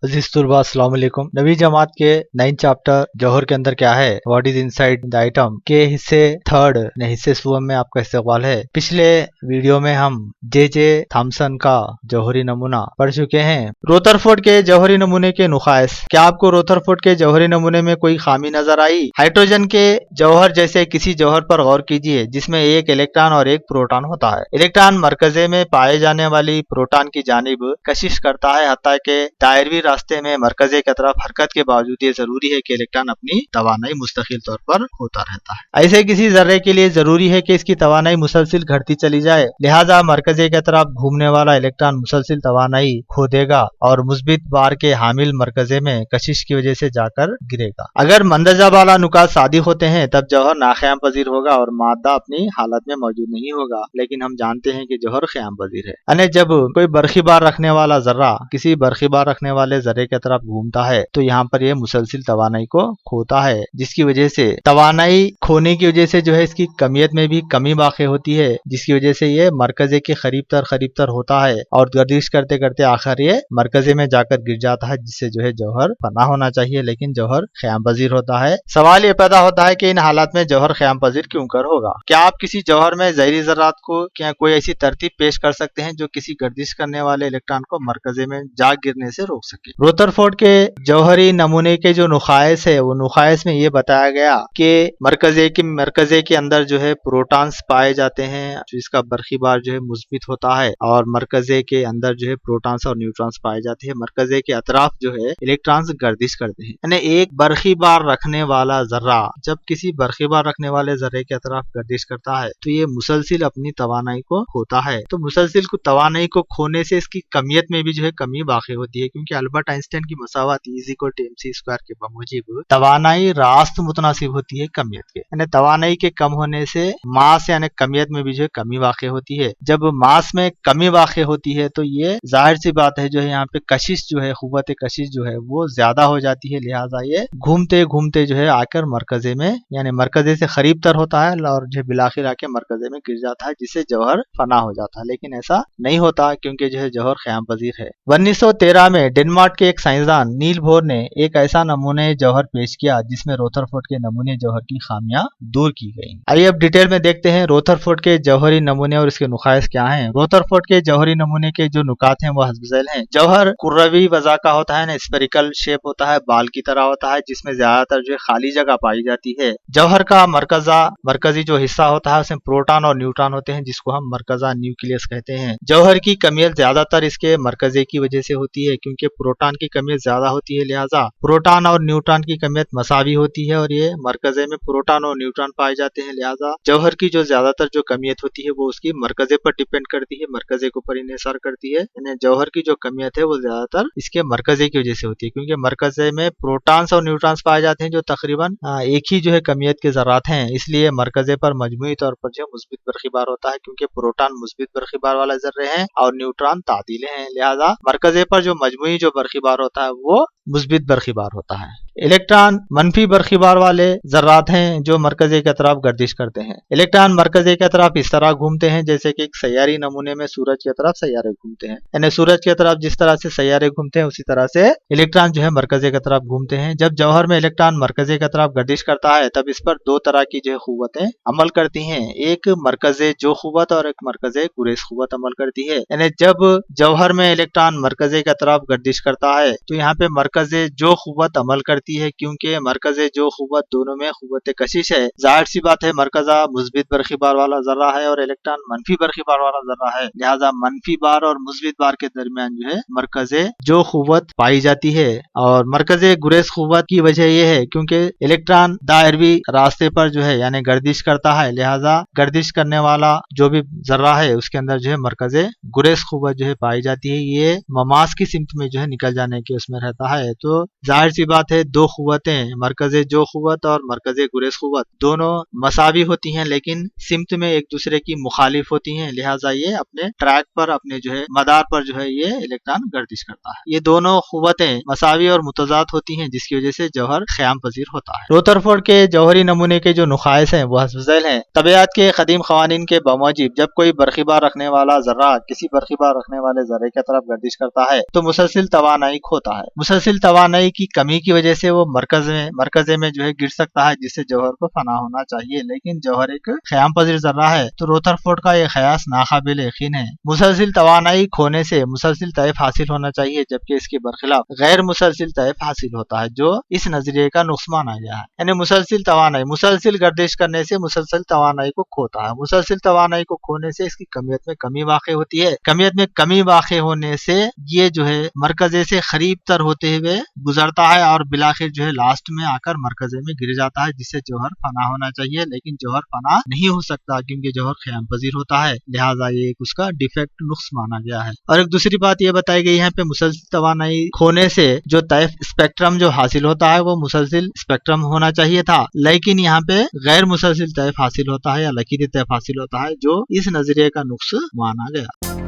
अजीज तुलबा अस्सलाम वालेकुम। नवी जमात के 9 चैप्टर जौहर के अंदर क्या है, what is inside the item के हिस्से थर्ड हिस्से सुवम में आपका इस्तकबाल है। पिछले वीडियो में हम जे थॉमसन का जौहरी नमूना पढ़ चुके हैं। रोथरफोर्ड के जौहरी नमूने के नुकाइस। क्या आपको रोथरफोर्ड के जौहरी नमूने में कोई खामी नजर आई? हाइड्रोजन के जौहर जैसे किसी जौहर पर गौर कीजिए जिसमें एक इलेक्ट्रॉन और एक प्रोटॉन होता है। इलेक्ट्रॉन मरकजे में पाए जाने वाली प्रोटॉन की जानिब कशिश करता है, हत्ता के दायरवी रास्ते में मरकजे की तरफ हरकत के बावजूद ये जरूरी है कि इलेक्ट्रॉन अपनी तवानाई मुस्तकिल तौर पर होता रहता है। ऐसे किसी जर्रे के लिए जरूरी है कि इसकी तवानाई मुसलसिल घटती चली जाए, लिहाजा मरकजे की तरफ घूमने वाला इलेक्ट्रॉन मुसलसिल तवानाई खो देगा और मुस्बित बार के हामिल मरकजे में कशिश की वजह से जाकर गिरेगा। अगर मंदरजा वाला नुकात सादिक होते हैं तब जौहर नाक़याम पजीर होगा और मादा अपनी हालत में मौजूद नहीं होगा, लेकिन हम जानते हैं कि जौहर क़याम पजीर है। यानी जब कोई बरखी बार रखने वाला जर्रा किसी बरखी बार रखने वाले जर्रे की तरफ घूमता है तो यहाँ पर यह मुसलसिल तवानाई को खोता है, जिसकी वजह से तवानाई खोने की वजह से जो है इसकी कमियत में भी कमी वाक़ई होती है, जिसकी वजह से ये मरकजे के करीब तर होता है और गर्दिश करते करते आखिर ये मरकजे में जाकर गिर जाता है, जिससे जो है जौहर फना होना चाहिए लेकिन जौहर क़याम पजीर होता है। सवाल ये पैदा होता है कि इन हालात में जौहर क़याम पजीर क्यों कर होगा? क्या आप किसी जौहर में ज़हरी ज़र्रात को क्या कोई ऐसी तरतीब पेश कर सकते हैं जो किसी गर्दिश करने वाले इलेक्ट्रॉन को मरकजे में जा गिरने से रोक सके? रोथरफोर्ड के जौहरी नमूने के जो नुकाइस है वो नुकाइस में ये बताया गया कि मरकजे के अंदर जो है प्रोटॉन्स पाए जाते हैं, जो इसका बरखी बार जो है मुस्बित होता है और मरकजे के अंदर जो है प्रोटॉन्स और न्यूट्रॉन्स पाए जाते हैं। मरकजे के अतराफ जो है इलेक्ट्रॉन्स गर्दिश करते हैं। यानी एक बरखी बार रखने वाला जर्रा जब किसी बरखी बार रखने वाले जर्रे के अतराफ गर्दिश करता है तो ये मुसलसिल अपनी तवानाई को खोता है। तो मुसलसिल को तवानाई को खोने से इसकी कमियत में भी जो है कमी वाक़ई होती है, क्योंकि अल्बर्ट आइंस्टाइन की मसावत E=mc² के बमुजिब तवानाई रास्त मुतनासिब होती है कमियत के। यानी तवानाई के कम होने से मास यानी कमियत में भी जो है कमी वाक़ई होती है। जब मास में कमी वाक़ई होती है तो ये जाहिर सी बात है जो है यहाँ पे कशिश जो है क़ुव्वत कशिश जो है वो ज्यादा हो जाती है, लिहाजा ये घूमते घूमते जो है आकर मरकजे में यानी मरकजे से करीब तर होता है और जो बिलाखिर आके मरकजे में गिर जाता है, जिससे जौहर फना हो जाता है। लेकिन ऐसा नहीं होता क्योंकि जो है जौहर क़याम पजीर है। 1913 में डेनमार्क के एक साइंसदान नील बोर ने एक ऐसा नमूने जौहर पेश किया जिसमें रोथरफोर्ड के नमूने जौहर की खामियां दूर की गई। आइए अब डिटेल में देखते हैं रोथरफोर्ड के जौहरी नमूने और इसके नुकाइस क्या हैं। रोथरफोर्ड के जौहरी नमूने के जो नुकात हैं वो हस्बज़ैल हैं। जौहर कुर्रवी वज़ा का होता है, स्फेरिकल शेप होता है, बाल की तरह होता है, जिसमें ज्यादातर जो खाली जगह पाई जाती है। जौहर का मरकजी जो हिस्सा होता है उसमें प्रोटॉन और न्यूट्रॉन होते हैं, जिसको हम मरकजा न्यूक्लियस कहते हैं। जौहर की कमियत ज्यादातर इसके मरकजे की वजह से होती है, क्योंकि प्रोटॉन की कमियत ज्यादा होती है, लिहाजा प्रोटॉन और न्यूट्रॉन की कमियत मसावी होती है और ये मरकजे में प्रोटॉन और न्यूट्रॉन पाए जाते हैं। लिहाजा जौहर की जो ज्यादातर जो कमियत होती है वो उसकी मरकजे पर डिपेंड करती है, मरकजे के ऊपर इन्हिसार करती है। यानी जौहर की जो कमियत है वो ज्यादातर इसके मरकजे की वजह से होती है, क्योंकि मरकजे में प्रोटॉन्स और न्यूट्रॉन्स पाए जाते हैं जो तकरीबन एक ही जो है कमियत के ज़रात हैं, इसलिए मरकजे पर मजमूई तौर पर जो मुस्बित बरखी बार होता है, क्योंकि प्रोटॉन मुस्बित बरखी बार वाला जर्रे हैं और न्यूट्रॉन तादीले हैं। लिहाजा मरकजे पर जो मजमूई जो बरखी बार होता है वो मुस्बित बरखी बार होता है। इलेक्ट्रॉन मनफी बरखी बार वाले जर्रात हैं जो मरकजे के तरफ गर्दिश करते हैं। इलेक्ट्रॉन मरकजे के तरफ इस तरह घूमते हैं जैसे कि एक सैयारी नमूने में सूरज की तरफ सैयारे घूमते हैं। यानी सूरज की तरफ जिस तरह से सैयारे घूमते हैं उसी तरह से इलेक्ट्रॉन जो है मरकजे की तरफ घूमते हैं। जब जौहर में इलेक्ट्रॉन मरकजे की तरफ गर्दिश करता है तब इस पर दो तरह की जो क़ुव्वतें अमल करती हैं, एक मरकजे जो क़ुव्वत और एक मरकजे गुरेज क़ुव्वत अमल करती है। यानी जब जौहर में इलेक्ट्रॉन मरकजे की तरफ गर्दिश करता है तो यहाँ पे मरकजे जो क़ुव्वत अमल करती है, क्योंकि मरकजे जो क़ुव्वत दोनों में क़ुव्वत कशिश है। जाहिर सी बात है मरकजा मुस्बित बरखी बार वाला जर्रा है और इलेक्ट्रॉन मनफी बरखी बार वाला जर्रा है, लिहाजा मनफी बार और मुस्बित बार के दरमियान जो है मरकजे जो क़ुव्वत पाई जाती है। और मरकजे गुरेज क़ुव्वत की वजह यह है क्योंकि इलेक्ट्रॉन दायरवी रास्ते पर जो है यानी गर्दिश करता है, लिहाजा गर्दिश करने वाला जो भी जर्रा है उसके अंदर जो है मरकजे गुरेज क़ुव्वत जो है पाई जाती है। ये ममास की सिमत में जो है निकल जाने के उसमें रहता है। है तो जाहिर सी बात है दो क़ुव्वतें मरकज़ जो क़ुव्वत और मरकज़ गुरेज़ क़ुव्वत दोनों मसावी होती हैं, लेकिन सिमत में एक दूसरे की मुखालिफ होती हैं। लिहाजा ये अपने ट्रैक पर, अपने जो है मदार पर जो है ये इलेक्ट्रॉन गर्दिश करता है। ये दोनों क़ुव्वतें मसावी और मुतज़ाद होती हैं, जिसकी वजह से जौहर क़याम पज़ीर होता है। रदरफोर्ड के जौहरी नमूने के जो नुक़ाइस हैं वो हस्बज़ैल हैं। तबियत के कदीम क़वानीन के बमूजिब जब कोई बरक़ीबार रखने वाला ज़र्रा किसी बरक़ीबार रखने वाले ज़र्रे की तरफ गर्दिश करता है तो मुसलसिल तवानाई खोता है। मुसलसिल तवानाई की कमी की वजह से वो मरकज़े में जो है गिर सकता है, जिससे जौहर को फना होना चाहिए। लेकिन जौहर एक क़याम पज़ीर ज़र्रा है तो रदरफोर्ड का यह क़यास नाक़ाबिल यकीन है। मुसलसिल तवानाई खोने से मुसलसिल तैफ हासिल होना चाहिए, जबकि इसके बरखिलाफ गैर मुसलसिल तैफ हासिल होता है, जो इस नजरिए का नुक्स माना गया है। यानी मुसलसिल तवानाई मुसलसिल गर्दिश करने से मुसलसिल तवानाई को खोता है। मुसलसिल तवानाई को खोने से इसकी कमियत में कमी वाक़ई होती है। कमियत में कमी वाक़ई होने से ये जो है मरकज़े से करीब तर होते हुए गुजरता है और बिलाखिर जो है लास्ट में आकर मरकज़े में गिर जाता है, जिससे जौहर फना होना चाहिए। लेकिन जौहर फना नहीं हो सकता क्योंकि जौहर क़याम पज़ीर होता है, लिहाजा ये एक उसका डिफेक्ट नुक्स माना गया है। और एक दूसरी बात ये बताई गई यहाँ पे मुसलसिल तवानाई खोने से जो तैफ स्पेक्ट्रम जो हासिल होता है वो मुसलसिल स्पेक्ट्रम होना चाहिए था, लेकिन यहाँ पे गैर मुसलसिल तैफ हासिल होता है या लकीरी तैफ हासिल होता है, जो इस नजरिए का नुक्स माना गया।